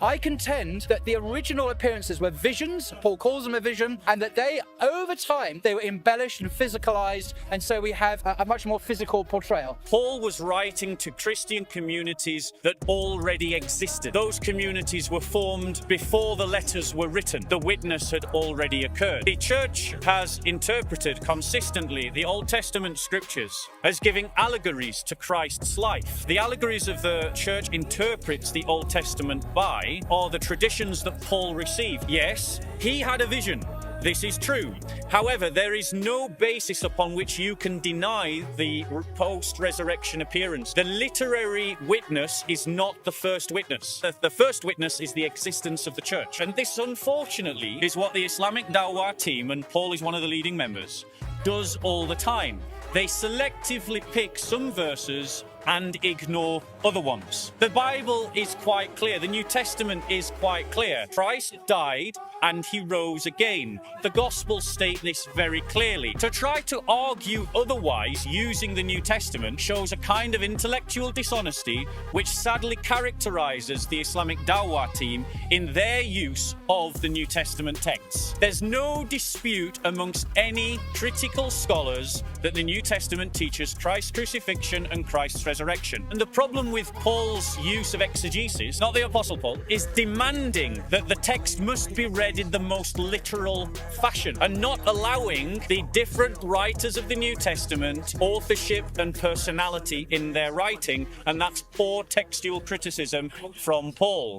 I contend that the original appearances were visions, Paul calls them a vision, and that they, over time, they were embellished and physicalized, and so we have a much more physical portrayal. Paul was writing to Christian communities that already existed. Those communities were formed before the letters were written. The witness had already occurred. The church has interpreted consistently the Old Testament scriptures as giving allegories to Christ's life. The allegories of the church interprets the Old Testament by are the traditions that Paul received. Yes, he had a vision. This is true. However, there is no basis upon which you can deny the post-resurrection appearance. The literary witness is not the first witness. The first witness is the existence of the church. And this, unfortunately, is what the Islamic Dawah team, and Paul is one of the leading members, does all the time. They selectively pick some verses and ignore other ones. The Bible is quite clear. The New Testament is quite clear. Christ died and he rose again. The Gospels state this very clearly. To try to argue otherwise using the New Testament shows a kind of intellectual dishonesty which sadly characterizes the Islamic Dawah team in their use of the New Testament texts. There's no dispute amongst any critical scholars that the New Testament teaches Christ's crucifixion and Christ's resurrection. And the problem with Paul's use of exegesis, not the Apostle Paul, is demanding that the text must be read in the most literal fashion and not allowing the different writers of the New Testament authorship and personality in their writing, and that's poor textual criticism from Paul.